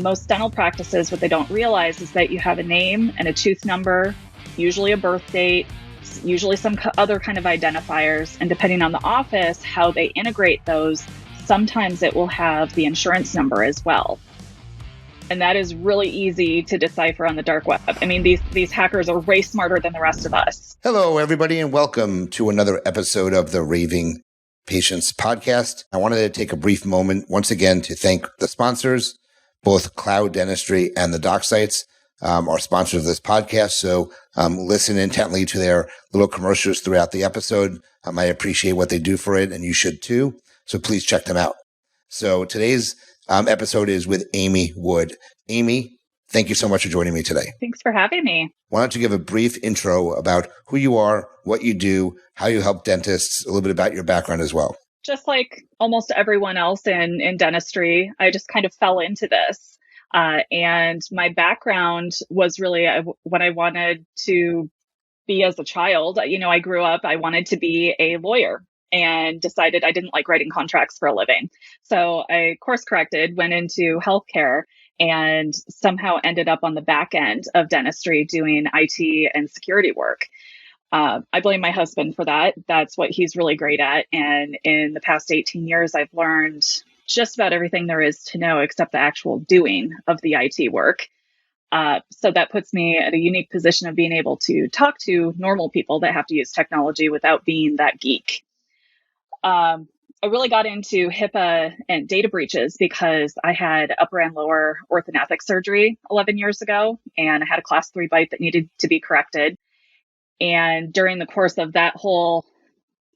And most dental practices, what they don't realize is that you have a name and a tooth number, usually a birth date, usually some other kind of identifiers. And depending on the office, how they integrate those, sometimes it will have the insurance number as well. And that is really easy to decipher on the dark web. I mean, these hackers are way smarter than the rest of us. Hello, everybody, and welcome to another episode of the Raving Patients podcast. I wanted to take a brief moment once again to thank the sponsors, both Cloud Dentistry and the Doc Sites are sponsors of this podcast. So listen intently to their little commercials throughout the episode. I appreciate what they do for it, and you should too. So please check them out. So today's episode is with Amy Wood. Amy, thank you so much for joining me today. Thanks for having me. Why don't you give a brief intro about who you are, what you do, how you help dentists, a little bit about your background as well. Just like almost everyone else in dentistry, I just kind of fell into this. And my background was really what I wanted to be as a child. You know, I grew up, I wanted to be a lawyer and decided I didn't like writing contracts for a living. So I course corrected, went into healthcare, and somehow ended up on the back end of dentistry doing IT and security work. I blame my husband for that. That's what he's really great at. And in the past 18 years, I've learned just about everything there is to know except the actual doing of the IT work. So that puts me at a unique position of being able to talk to normal people that have to use technology without being that geek. I really got into HIPAA and data breaches because I had upper and lower orthodontic surgery 11 years ago, and I had a class 3 bite that needed to be corrected. And during the course of that whole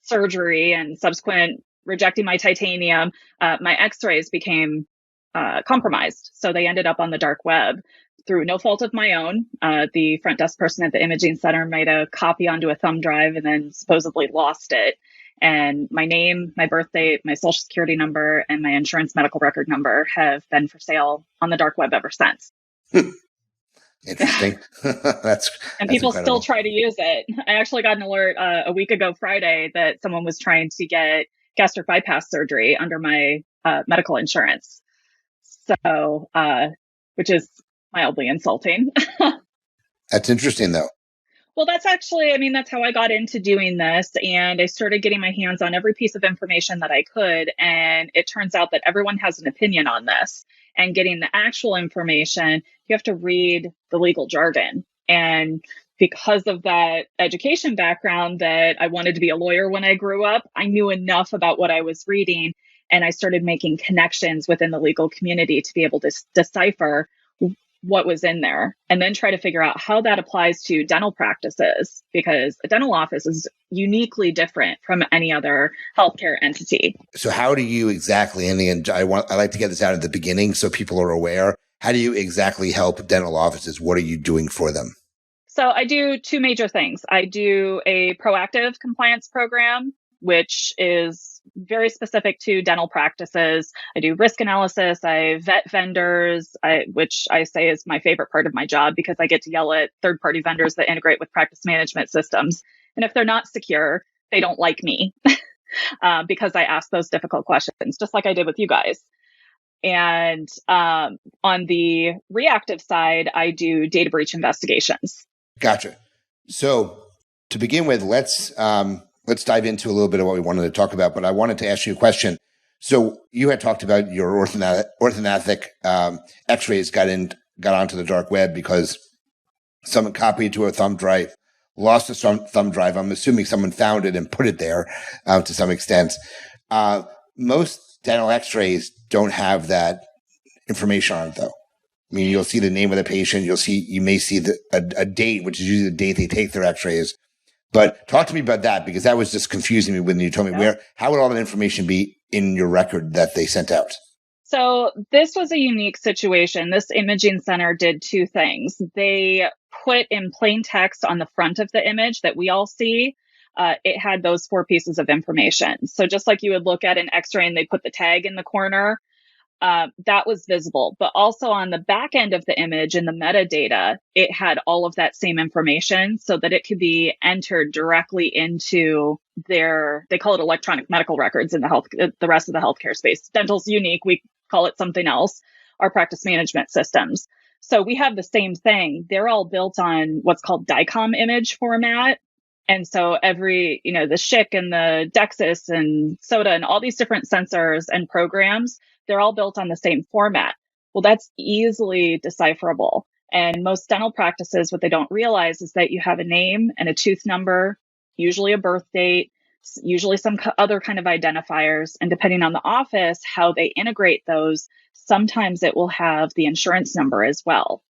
surgery and subsequent rejecting my titanium, my x-rays became compromised. So they ended up on the dark web through no fault of my own. The front desk person at the imaging center made a copy onto a thumb drive and then supposedly lost it. And my name, my birth date, my social security number, and my insurance medical record number have been for sale on the dark web ever since. Interesting. That's people incredible. Still try to use it. I actually got an alert a week ago Friday that someone was trying to get gastric bypass surgery under my medical insurance. So, which is mildly insulting. That's interesting, though. Well, that's how I got into doing this. And I started getting my hands on every piece of information that I could. And it turns out that everyone has an opinion on this. And getting the actual information, you have to read the legal jargon. And because of that education background that I wanted to be a lawyer when I grew up, I knew enough about what I was reading. And I started making connections within the legal community to be able to decipher what was in there, and then try to figure out how that applies to dental practices, because a dental office is uniquely different from any other healthcare entity. So how do you exactly, and I like to get this out at the beginning so people are aware, how do you exactly help dental offices? What are you doing for them? So I do two major things. I do a proactive compliance program, which is very specific to dental practices. I do risk analysis. I vet vendors, which I say is my favorite part of my job because I get to yell at third-party vendors that integrate with practice management systems. And if they're not secure, they don't like me because I ask those difficult questions, just like I did with you guys. And on the reactive side, I do data breach investigations. Gotcha. So to begin with, let's dive into a little bit of what we wanted to talk about, but I wanted to ask you a question. So you had talked about your orthodontic x-rays got onto the dark web because someone copied to a thumb drive, lost a thumb drive. I'm assuming someone found it and put it there to some extent. Most dental x-rays don't have that information on it, though. I mean, you'll see the name of the patient. You may see a date, which is usually the date they take their x-rays. But talk to me about that, because that was just confusing me when you told me how would all that information be in your record that they sent out? So this was a unique situation. This imaging center did two things. They put in plain text on the front of the image that we all see. It had those 4 pieces of information. So just like you would look at an x-ray and they put the tag in the corner, that was visible. But also on the back end of the image in the metadata, it had all of that same information so that it could be entered directly into they call it electronic medical records in the rest of the healthcare space. Dental's unique. We call it something else. our practice management systems. So we have the same thing. They're all built on what's called DICOM image format. And so every, the SHIC and the DEXIS and SOTA and all these different sensors and programs, they're all built on the same format. Well, that's easily decipherable. And most dental practices, what they don't realize is that you have a name and a tooth number, usually a birth date, usually some other kind of identifiers. And depending on the office, how they integrate those, sometimes it will have the insurance number as well.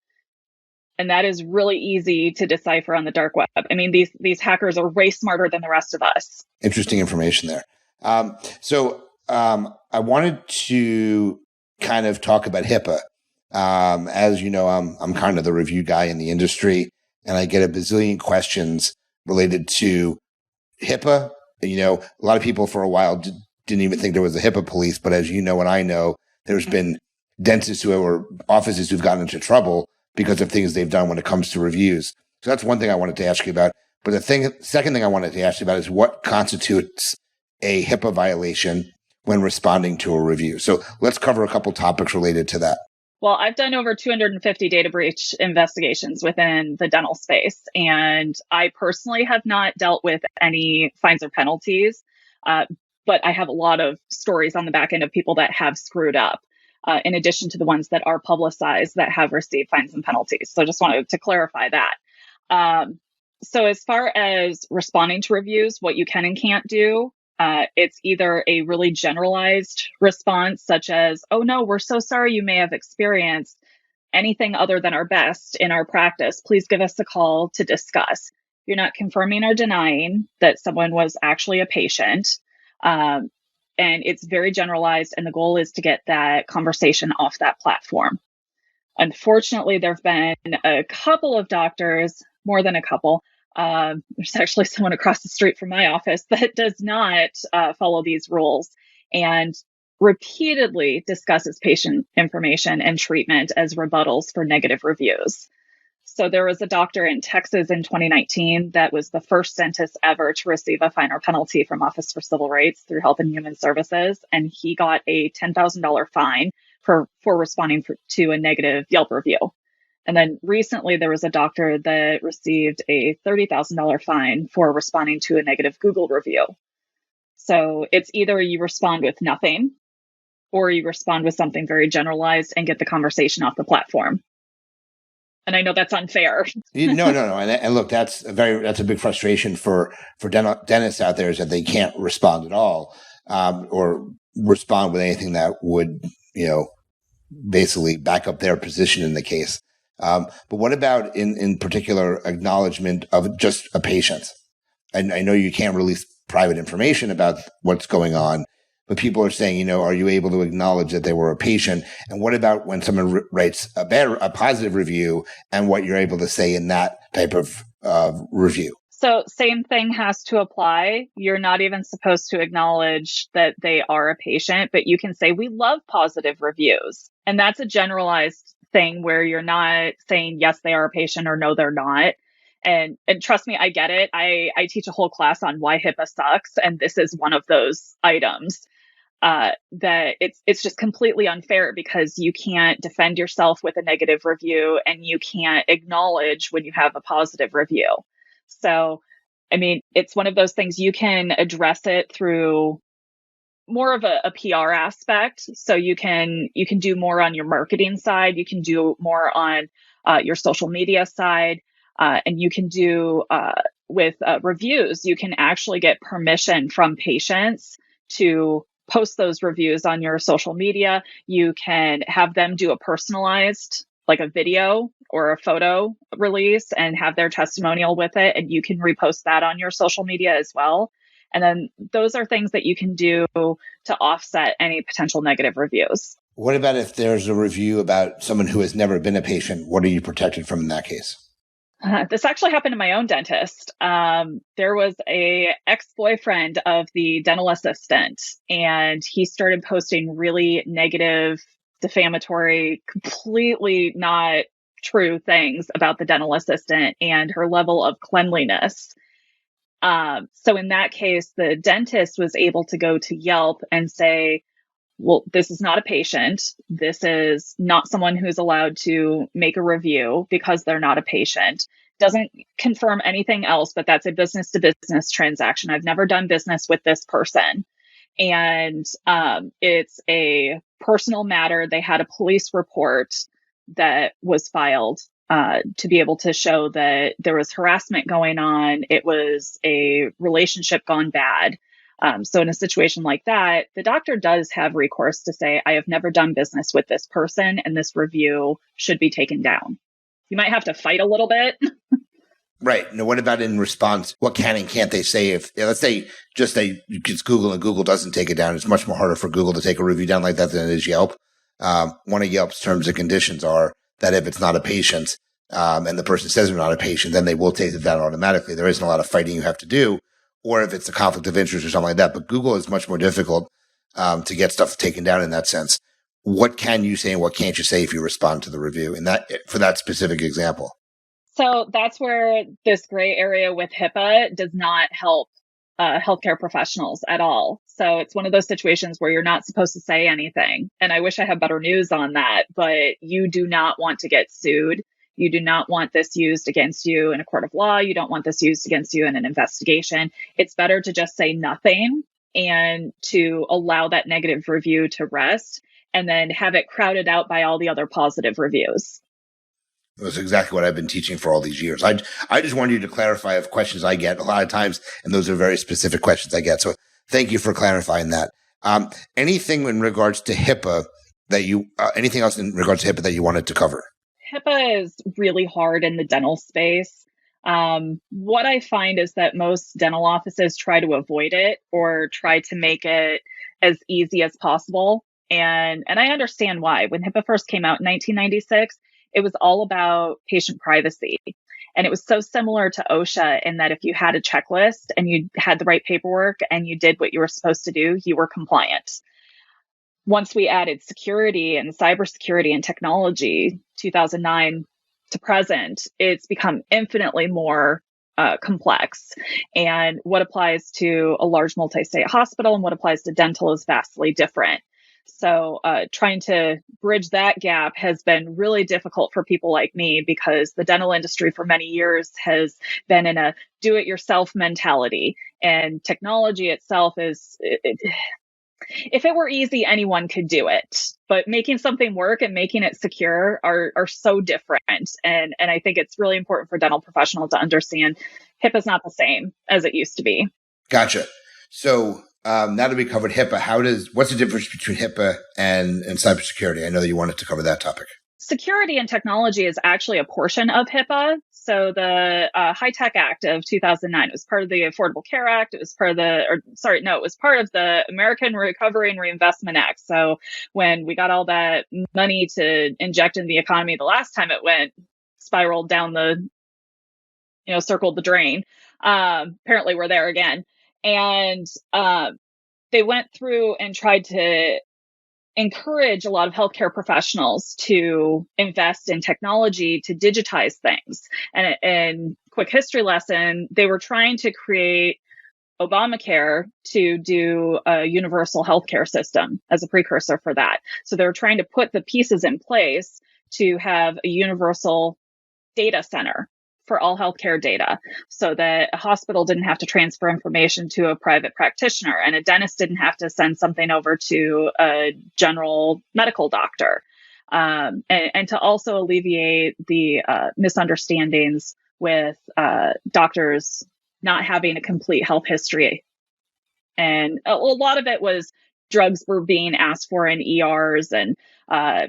And that is really easy to decipher on the dark web. I mean, these hackers are way smarter than the rest of us. Interesting information there. I wanted to kind of talk about HIPAA. As you know, I'm kind of the review guy in the industry, and I get a bazillion questions related to HIPAA. A lot of people for a while didn't even think there was a HIPAA police, but as you know and I know, there's been dentists or offices who've gotten into trouble because of things they've done when it comes to reviews. So that's one thing I wanted to ask you about. But second thing I wanted to ask you about is what constitutes a HIPAA violation when responding to a review. So let's cover a couple topics related to that. Well, I've done over 250 data breach investigations within the dental space, and I personally have not dealt with any fines or penalties, but I have a lot of stories on the back end of people that have screwed up. In addition to the ones that are publicized that have received fines and penalties. So I just wanted to clarify that. So as far as responding to reviews, what you can and can't do, it's either a really generalized response, such as, oh no, we're so sorry you may have experienced anything other than our best in our practice. Please give us a call to discuss. You're not confirming or denying that someone was actually a patient. And it's very generalized, and the goal is to get that conversation off that platform. Unfortunately, there have been a couple of doctors, more than a couple. There's actually someone across the street from my office that does not follow these rules and repeatedly discusses patient information and treatment as rebuttals for negative reviews. So there was a doctor in Texas in 2019 that was the first dentist ever to receive a fine or penalty from Office for Civil Rights through Health and Human Services. And he got a $10,000 fine for responding to a negative Yelp review. And then recently there was a doctor that received a $30,000 fine for responding to a negative Google review. So it's either you respond with nothing or you respond with something very generalized and get the conversation off the platform. And I know that's unfair. No. And look, that's a big frustration for dentists out there, is that they can't respond at all, or respond with anything that would, basically back up their position in the case. But what about in particular acknowledgement of just a patient? I know you can't release private information about what's going on, but people are saying, are you able to acknowledge that they were a patient? And what about when someone writes a positive review, and what you're able to say in that type of review? So same thing has to apply. You're not even supposed to acknowledge that they are a patient, but you can say, we love positive reviews. And that's a generalized thing where you're not saying, yes, they are a patient, or no, they're not. And trust me, I get it. I teach a whole class on why HIPAA sucks. And this is one of those items. That it's just completely unfair, because you can't defend yourself with a negative review and you can't acknowledge when you have a positive review. So, I mean, it's one of those things. You can address it through more of a PR aspect. So you can do more on your marketing side. You can do more on your social media side. And you can do with reviews, you can actually get permission from patients to post those reviews on your social media. You can have them do a personalized, like a video or a photo release, and have their testimonial with it. And you can repost that on your social media as well. And then those are things that you can do to offset any potential negative reviews. What about if there's a review about someone who has never been a patient? What are you protected from in that case? This actually happened to my own dentist. There was a ex-boyfriend of the dental assistant, and he started posting really negative, defamatory, completely not true things about the dental assistant and her level of cleanliness. So in that case, the dentist was able to go to Yelp and say, well, this is not a patient. This is not someone who's allowed to make a review because they're not a patient. Doesn't confirm anything else, but that's a business to business transaction. I've never done business with this person. And it's a personal matter. They had a police report that was filed to be able to show that there was harassment going on. It was a relationship gone bad. So in a situation like that, the doctor does have recourse to say, I have never done business with this person, and this review should be taken down. You might have to fight a little bit. Right. Now, what about in response? What can and can't they say if, let's say, just it's Google and Google doesn't take it down? It's much more harder for Google to take a review down like that than it is Yelp. One of Yelp's terms and conditions are that if it's not a patient and the person says they're not a patient, then they will take it down automatically. There isn't a lot of fighting you have to do, or if it's a conflict of interest or something like that. But Google is much more difficult to get stuff taken down in that sense. What can you say and what can't you say if you respond to the review in that for that specific example? So that's where this gray area with HIPAA does not help healthcare professionals at all. So it's one of those situations where you're not supposed to say anything. And I wish I had better news on that, but you do not want to get sued. You do not want this used against you in a court of law. You don't want this used against you in an investigation. It's better to just say nothing and to allow that negative review to rest and then have it crowded out by all the other positive reviews. That's exactly what I've been teaching for all these years. I just wanted you to clarify of questions I get a lot of times, and those are very specific questions I get. So thank you for clarifying that. Anything in regards to HIPAA anything else in regards to HIPAA that you wanted to cover? HIPAA is really hard in the dental space. What I find is that most dental offices try to avoid it or try to make it as easy as possible. And I understand why. When HIPAA first came out in 1996, it was all about patient privacy. And it was so similar to OSHA in that if you had a checklist and you had the right paperwork and you did what you were supposed to do, you were compliant. Once we added security and cybersecurity and technology, 2009 to present, it's become infinitely more complex. And what applies to a large multi-state hospital and what applies to dental is vastly different. So trying to bridge that gap has been really difficult for people like me because the dental industry for many years has been in a do-it-yourself mentality. And technology itself is, if it were easy, anyone could do it. But making something work and making it secure are so different. And I think it's really important for dental professionals to understand HIPAA is not the same as it used to be. Gotcha. So now that we covered HIPAA, what's the difference between HIPAA and cybersecurity? I know that you wanted to cover that topic. Security and technology is actually a portion of HIPAA. So the HITECH Act of 2009 was part of the Affordable Care Act. It was part of it was part of the American Recovery and Reinvestment Act. So when we got all that money to inject in the economy the last time it spiraled down circled the drain. Apparently we're there again. And they went through and tried to encourage a lot of healthcare professionals to invest in technology to digitize things. And quick history lesson, they were trying to create Obamacare to do a universal healthcare system as a precursor for that. So they were trying to put the pieces in place to have a universal data center for all healthcare data so that a hospital didn't have to transfer information to a private practitioner and a dentist didn't have to send something over to a general medical doctor. And to also alleviate the misunderstandings with doctors not having a complete health history. And a lot of it was drugs were being asked for in ERs and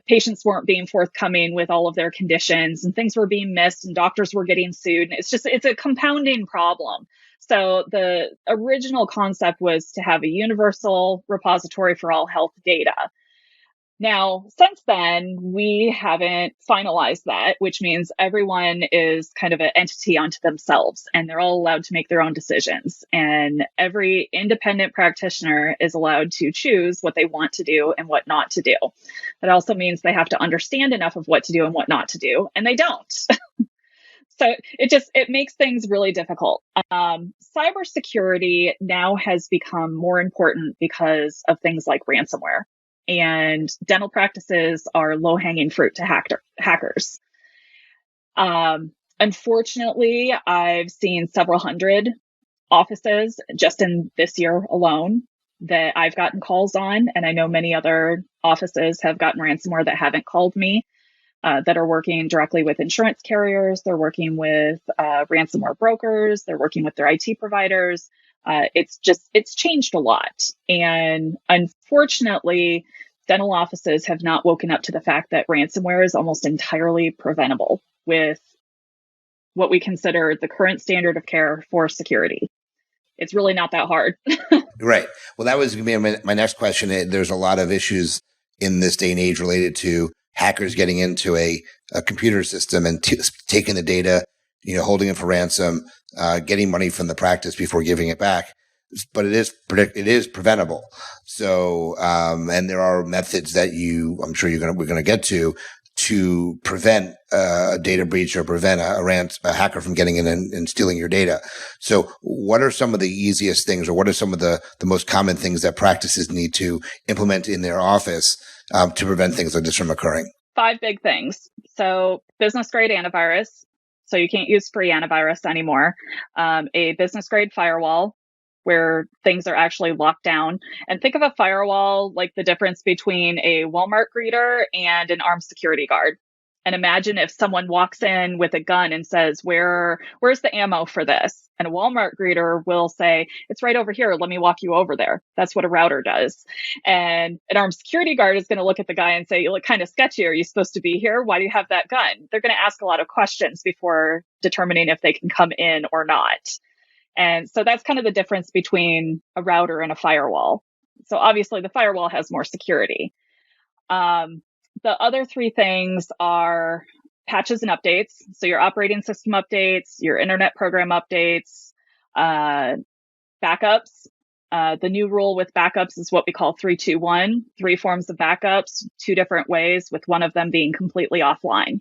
patients weren't being forthcoming with all of their conditions and things were being missed and doctors were getting sued. And it's a compounding problem. So the original concept was to have a universal repository for all health data. Now, since then, we haven't finalized that, which means everyone is kind of an entity unto themselves and they're all allowed to make their own decisions. And every independent practitioner is allowed to choose what they want to do and what not to do. That also means they have to understand enough of what to do and what not to do, and they don't. So it makes things really difficult. Cybersecurity now has become more important because of things like ransomware. and dental practices are low-hanging fruit to hackers. Unfortunately, I've seen several hundred offices just in this year alone that I've gotten calls on, and I know many other offices have gotten ransomware that haven't called me, that are working directly with insurance carriers. They're working with ransomware brokers. They're working with their IT providers. It's changed a lot. And unfortunately, dental offices have not woken up to the fact that ransomware is almost entirely preventable with what we consider the current standard of care for security. It's really not that hard. Right. Well, that was going to be my next question. There's a lot of issues in this day and age related to hackers getting into a computer system and taking the data, holding it for ransom, getting money from the practice before giving it back. But it is preventable. So, and there are methods that I'm sure we're going to get to prevent a data breach or prevent a hacker from getting in and stealing your data. So what are some of the easiest things, or what are some of the most common things that practices need to implement in their office to prevent things like this from occurring? 5 big things. So business grade antivirus. So you can't use free antivirus anymore. A business grade firewall where things are actually locked down. And think of a firewall like the difference between a Walmart greeter and an armed security guard. And imagine if someone walks in with a gun and says, where's the ammo for this? And a Walmart greeter will say, it's right over here. Let me walk you over there. That's what a router does. And an armed security guard is going to look at the guy and say, you look kind of sketchy. Are you supposed to be here? Why do you have that gun? They're going to ask a lot of questions before determining if they can come in or not. And so that's kind of the difference between a router and a firewall. So obviously the firewall has more security. The other 3 things are patches and updates. So your operating system updates, your internet program updates, backups. The new rule with backups is what we call 3-2-1, 3 forms of backups, 2 different ways, with one of them being completely offline.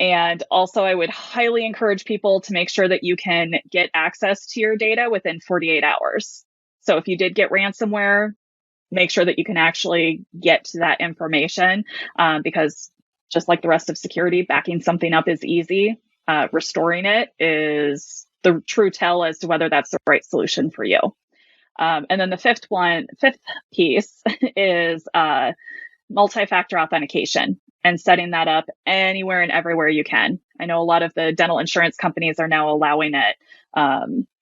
And also, I would highly encourage people to make sure that you can get access to your data within 48 hours. So if you did get ransomware, make sure that you can actually get to that information, because just like the rest of security, backing something up is easy. Restoring it is the true tell as to whether that's the right solution for you. And then the fifth piece is multi-factor authentication and setting that up anywhere and everywhere you can. I know a lot of the dental insurance companies are now allowing it.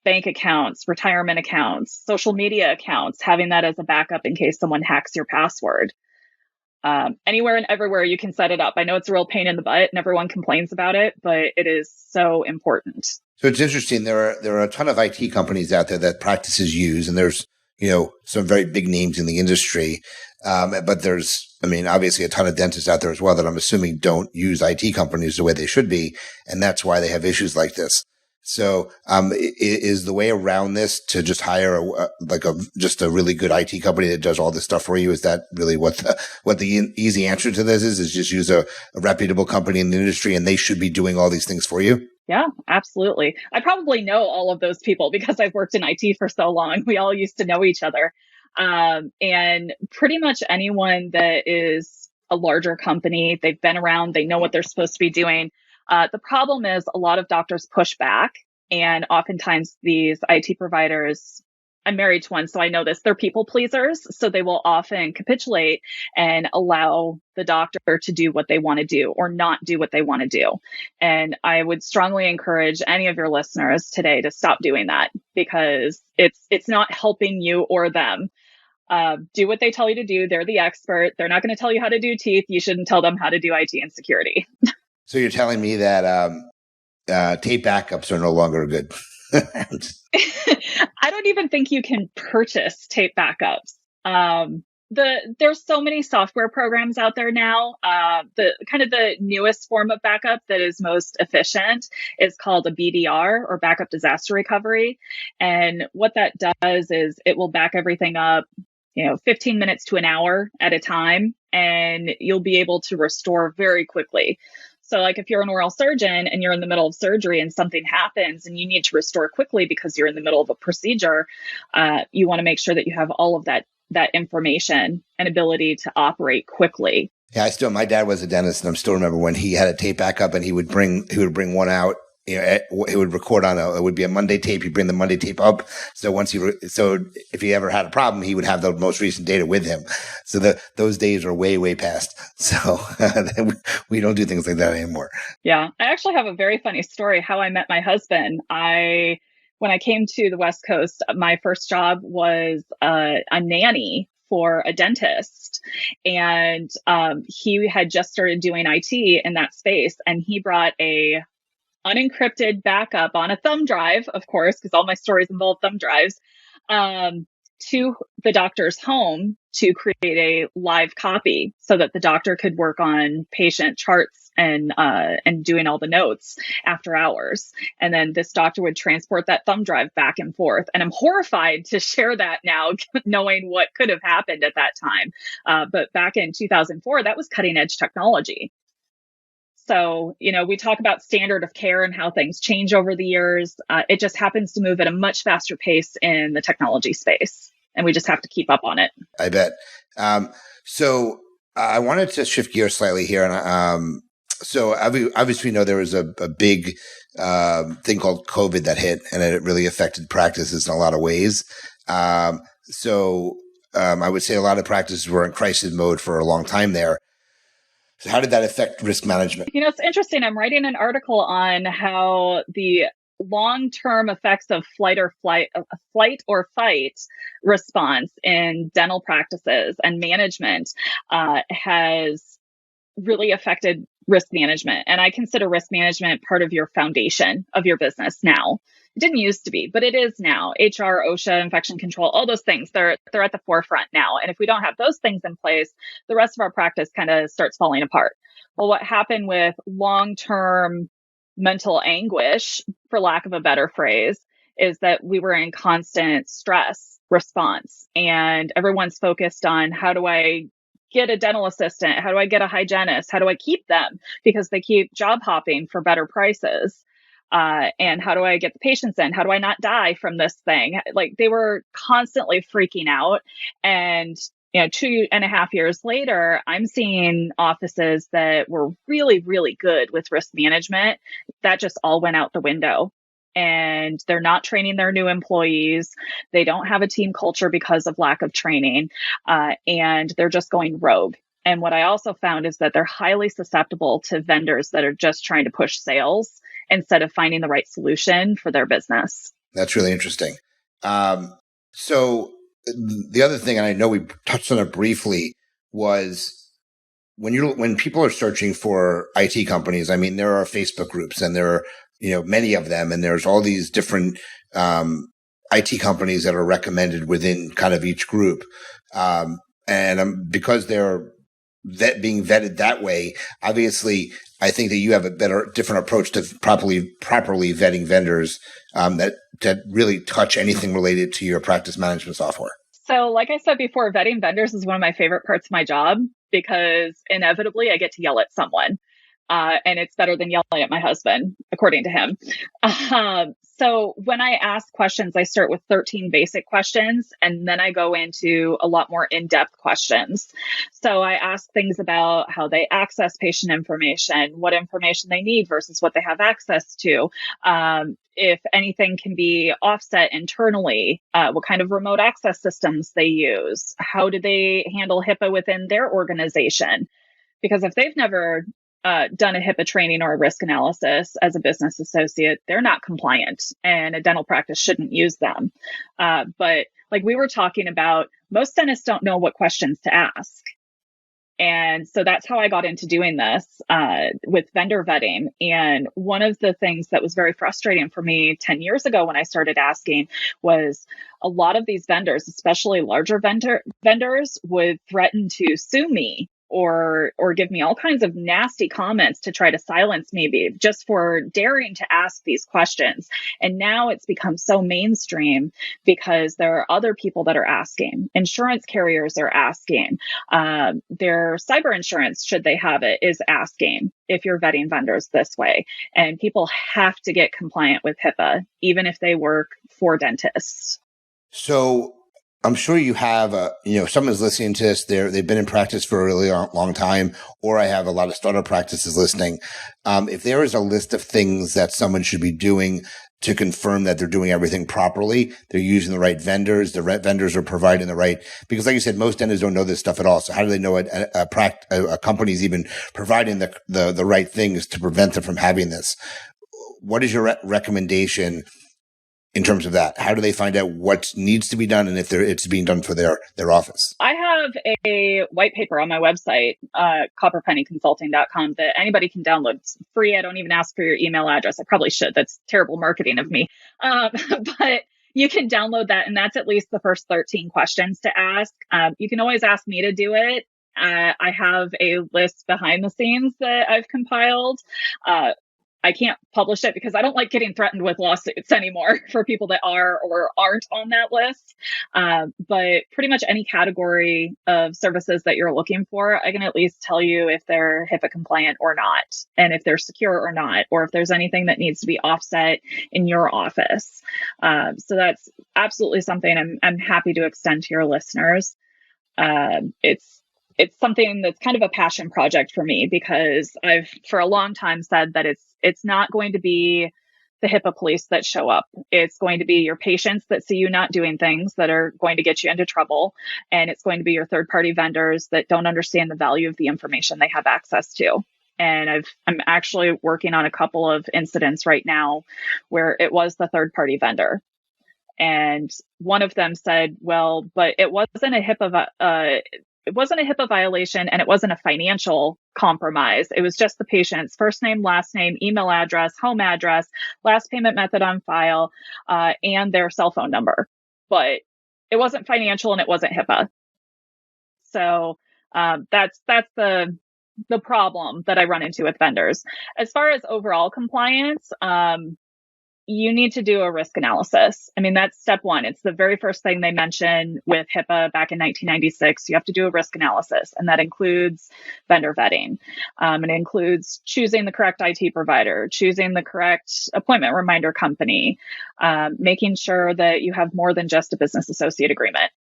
Bank accounts, retirement accounts, social media accounts, having that as a backup in case someone hacks your password. Anywhere and everywhere you can set it up. I know it's a real pain in the butt and everyone complains about it, but it is so important. So it's interesting. There are a ton of IT companies out there that practices use, and there's, some very big names in the industry. But there's, obviously a ton of dentists out there as well that I'm assuming don't use IT companies the way they should be. And that's why they have issues like this. So, is the way around this to just hire just a really good IT company that does all this stuff for you? Is that really what the easy answer to this is just use a reputable company in the industry and they should be doing all these things for you? Yeah, absolutely. I probably know all of those people because I've worked in IT for so long. We all used to know each other. And pretty much anyone that is a larger company, they've been around, they know what they're supposed to be doing. The problem is a lot of doctors push back, and oftentimes these IT providers, I'm married to one, so I know this, they're people pleasers. So they will often capitulate and allow the doctor to do what they want to do or not do what they want to do. And I would strongly encourage any of your listeners today to stop doing that, because it's not helping you or them. Do what they tell you to do. They're the expert. They're not going to tell you how to do teeth. You shouldn't tell them how to do IT and security. So you're telling me that tape backups are no longer good? I don't even think you can purchase tape backups. There's so many software programs out there now. The newest form of backup that is most efficient is called a BDR, or backup disaster recovery. And what that does is it will back everything up, 15 minutes to an hour at a time, and you'll be able to restore very quickly. So like if you're an oral surgeon and you're in the middle of surgery and something happens and you need to restore quickly because you're in the middle of a procedure, you want to make sure that you have all of that that information and ability to operate quickly. Yeah, my dad was a dentist, and I still remember when he had a tape backup, and he would bring one out. He would record it would be a Monday tape. He'd bring the Monday tape up. So if he ever had a problem, he would have the most recent data with him. So those days are way, way past. So we don't do things like that anymore. Yeah. I actually have a very funny story how I met my husband. When I came to the West Coast, my first job was a nanny for a dentist. And he had just started doing IT in that space. And he brought a unencrypted backup on a thumb drive, of course, because all my stories involve thumb drives, to the doctor's home to create a live copy so that the doctor could work on patient charts and doing all the notes after hours. And then this doctor would transport that thumb drive back and forth. And I'm horrified to share that now, knowing what could have happened at that time. But back in 2004, that was cutting edge technology. So, we talk about standard of care and how things change over the years. It just happens to move at a much faster pace in the technology space, and we just have to keep up on it. I bet. So I wanted to shift gears slightly here. And so obviously, we know there was a big thing called COVID that hit, and it really affected practices in a lot of ways. So I would say a lot of practices were in crisis mode for a long time there. So how did that affect risk management? It's interesting. I'm writing an article on how the long-term effects of flight or fight response in dental practices and management has really affected risk management. And I consider risk management part of your foundation of your business now. It didn't used to be, but it is now. HR, OSHA, infection control, all those things, they're at the forefront now. And if we don't have those things in place, the rest of our practice kind of starts falling apart. Well, what happened with long-term mental anguish, for lack of a better phrase, is that we were in constant stress response, and everyone's focused on how do I get a dental assistant? How do I get a hygienist? How do I keep them? Because they keep job hopping for better prices. And how do I get the patients in? How do I not die from this thing? Like, they were constantly freaking out. And 2.5 years later, I'm seeing offices that were really, really good with risk management that just all went out the window. And they're not training their new employees. They don't have a team culture because of lack of training. And they're just going rogue. And what I also found is that they're highly susceptible to vendors that are just trying to push sales instead of finding the right solution for their business. That's really interesting. So the other thing, and I know we touched on it briefly, was when people are searching for IT companies, I mean, there are Facebook groups, and there are, many of them, and there's all these different IT companies that are recommended within kind of each group. And because they're being vetted that way, obviously, I think that you have a different approach to properly vetting vendors that really touch anything related to your practice management software. So, like I said before, vetting vendors is one of my favorite parts of my job, because inevitably I get to yell at someone. And it's better than yelling at my husband, according to him. So when I ask questions, I start with 13 basic questions, and then I go into a lot more in-depth questions. So I ask things about how they access patient information, what information they need versus what they have access to. If anything can be offset internally, what kind of remote access systems they use, how do they handle HIPAA within their organization? Because if they've never done a HIPAA training or a risk analysis as a business associate, they're not compliant, and a dental practice shouldn't use them. But like we were talking about, most dentists don't know what questions to ask. And so that's how I got into doing this with vendor vetting. And one of the things that was very frustrating for me 10 years ago when I started asking was a lot of these vendors, especially larger vendors, would threaten to sue me or give me all kinds of nasty comments to try to silence me just for daring to ask these questions. And now it's become so mainstream because there are other people that are asking. Insurance carriers are asking. Their cyber insurance, should they have it, is asking if you're vetting vendors this way. And people have to get compliant with HIPAA, even if they work for dentists. So I'm sure you have someone's listening to this. They've been in practice for a really long time, or I have a lot of startup practices listening. If there is a list of things that someone should be doing to confirm that they're doing everything properly, they're using the right vendors, the right vendors are providing the right, because like you said, most dentists don't know this stuff at all. So how do they know a company's even providing the right things to prevent them from having this? What is your recommendation in terms of that? How do they find out what needs to be done and if it's being done for their office? I have a white paper on my website, copperpennyconsulting.com, that anybody can download. It's free. I don't even ask for your email address. I probably should. That's terrible marketing of me. But you can download that, and that's at least the first 13 questions to ask. You can always ask me to do it. I have a list behind the scenes that I've compiled. I can't publish it because I don't like getting threatened with lawsuits anymore for people that are or aren't on that list. But pretty much any category of services that you're looking for, I can at least tell you if they're HIPAA compliant or not, and if they're secure or not, or if there's anything that needs to be offset in your office. So that's absolutely something I'm happy to extend to your listeners. It's something that's kind of a passion project for me, because I've for a long time said that it's not going to be the HIPAA police that show up. It's going to be your patients that see you not doing things that are going to get you into trouble. And it's going to be your third party vendors that don't understand the value of the information they have access to. And I'm actually working on a couple of incidents right now where it was the third party vendor. And one of them said, well, but it wasn't a HIPAA violation, and it wasn't a financial compromise. It was just the patient's first name, last name, email address, home address, last payment method on file, and their cell phone number. But it wasn't financial, and it wasn't HIPAA. So that's the problem that I run into with vendors. As far as overall compliance, you need to do a risk analysis. I mean, that's step one. It's the very first thing they mention with HIPAA back in 1996. You have to do a risk analysis, and that includes vendor vetting. It includes choosing the correct IT provider, choosing the correct appointment reminder company, making sure that you have more than just a business associate agreement.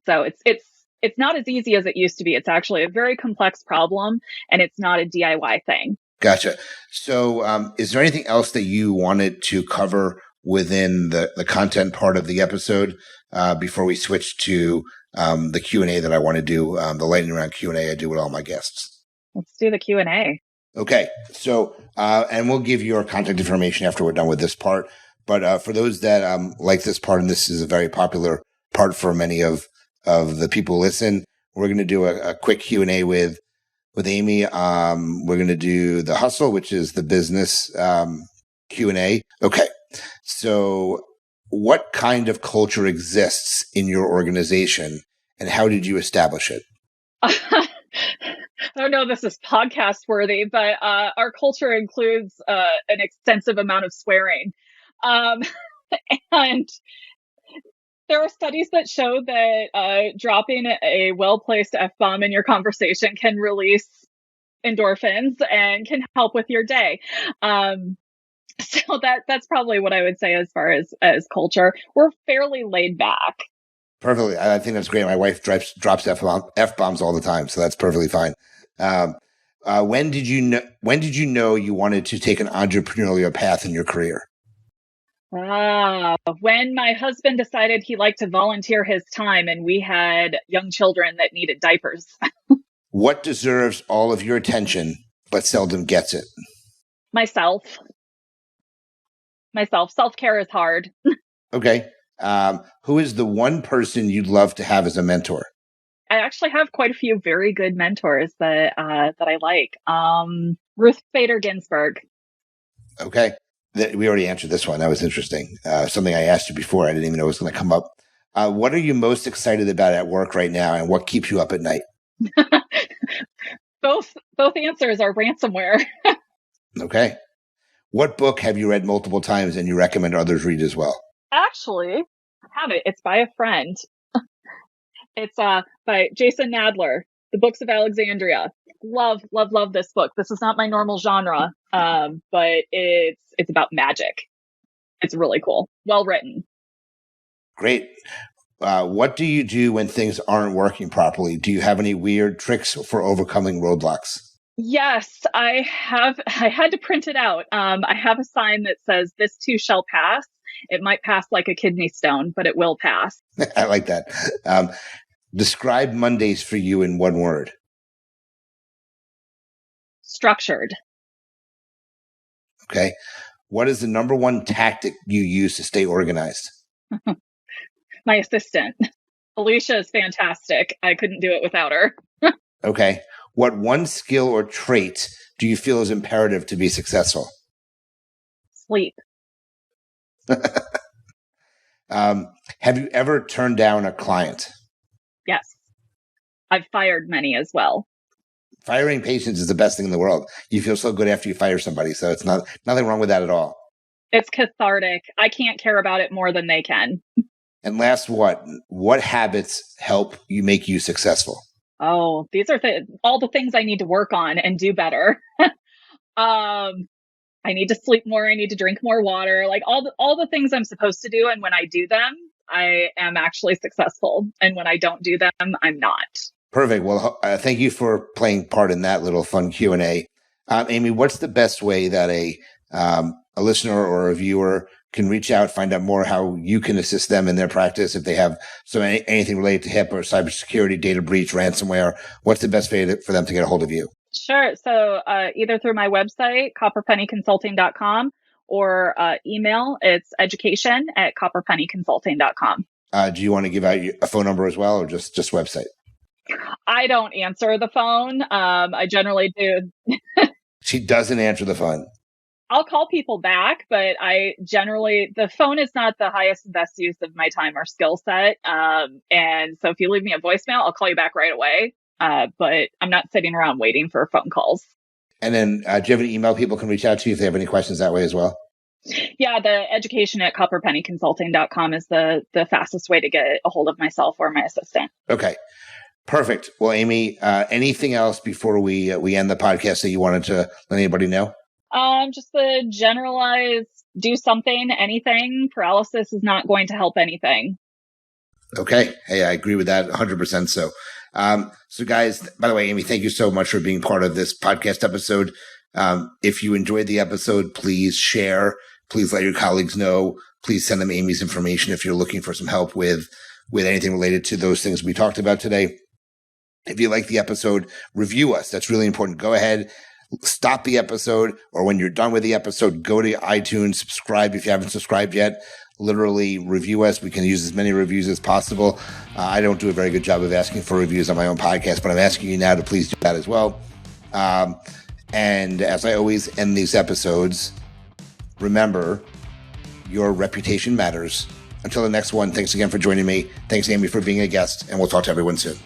So it's not as easy as it used to be. It's actually a very complex problem, and it's not a DIY thing. Gotcha. So is there anything else that you wanted to cover within the content part of the episode before we switch to the Q&A that I want to do, the lightning round Q&A I do with all my guests? Let's do the Q&A. Okay. So, and we'll give your contact information after we're done with this part. But for those that like this part, and this is a very popular part for many of the people who listen, we're going to do a quick Q&A with Amy. We're going to do the hustle, which is the business Q&A. Okay. So what kind of culture exists in your organization, and how did you establish it? I don't know if this is podcast worthy, but our culture includes an extensive amount of swearing. And there are studies that show that dropping a well-placed F-bomb in your conversation can release endorphins and can help with your day. So that's probably what I would say as far as culture. We're fairly laid back. Perfectly. I think that's great. My wife drops F-bombs all the time, so that's perfectly fine. When did you know you wanted to take an entrepreneurial path in your career? When my husband decided he liked to volunteer his time and we had young children that needed diapers. What deserves all of your attention but seldom gets it? Myself. Self-care is hard. Okay. Who is the one person you'd love to have as a mentor? I actually have quite a few very good mentors that I like. Ruth Bader Ginsburg. Okay. We already answered this one. That was interesting. Something I asked you before. I didn't even know it was going to come up. What are you most excited about at work right now, and what keeps you up at night? Both answers are ransomware. Okay. What book have you read multiple times and you recommend others read as well? Actually, I have it. It's by a friend. It's by Jason Nadler, The Books of Alexandria. Love this book. This is not my normal genre, but it's about magic. It's really cool. Well written. Great. What do you do when things aren't working properly? Do you have any weird tricks for overcoming roadblocks? Yes, I have. I had to print it out. I have a sign that says, "This too shall pass." It might pass like a kidney stone, but it will pass. I like that. Describe Mondays for you in one word. Structured. Okay. What is the number one tactic you use to stay organized? My assistant, Alicia, is fantastic. I couldn't do it without her. Okay. What one skill or trait do you feel is imperative to be successful? Sleep. Have you ever turned down a client? Yes. I've fired many as well. Firing patients is the best thing in the world. You feel so good after you fire somebody. So it's nothing wrong with that at all. It's cathartic. I can't care about it more than they can. And last, what habits help you make you successful? Oh, these are all the things I need to work on and do better. I need to sleep more. I need to drink more water, like all the things I'm supposed to do. And when I do them, I am actually successful. And when I don't do them, I'm not. Perfect. Well, thank you for playing part in that little fun Q&A. Amy, what's the best way that a listener or a viewer can reach out, find out more how you can assist them in their practice if they have anything related to HIPAA or cybersecurity, data breach, ransomware? What's the best way for them to get a hold of you? Sure. So either through my website, copperpennyconsulting.com, or email, it's education@copperpennyconsulting.com. Do you want to give out a phone number as well, or just website? I don't answer the phone. I generally do. She doesn't answer the phone. I'll call people back, but the phone is not the highest and best use of my time or skill set. And so if you leave me a voicemail, I'll call you back right away. But I'm not sitting around waiting for phone calls. And then do you have an email people can reach out to you if they have any questions that way as well? Yeah, the education@copperpennyconsulting.com is the fastest way to get a hold of myself or my assistant. Okay. Perfect. Well, Amy, anything else before we end the podcast that you wanted to let anybody know? Just the generalized, do something, anything. Paralysis is not going to help anything. Okay. Hey, I agree with that 100%. So guys, by the way, Amy, thank you so much for being part of this podcast episode. If you enjoyed the episode, please share. Please let your colleagues know. Please send them Amy's information if you're looking for some help with anything related to those things we talked about today. If you like the episode, review us. That's really important. Go ahead, stop the episode, or when you're done with the episode, go to iTunes, subscribe if you haven't subscribed yet. Literally review us. We can use as many reviews as possible. I don't do a very good job of asking for reviews on my own podcast, but I'm asking you now to please do that as well. And as I always end these episodes, remember, your reputation matters. Until the next one, thanks again for joining me. Thanks, Amy, for being a guest, and we'll talk to everyone soon.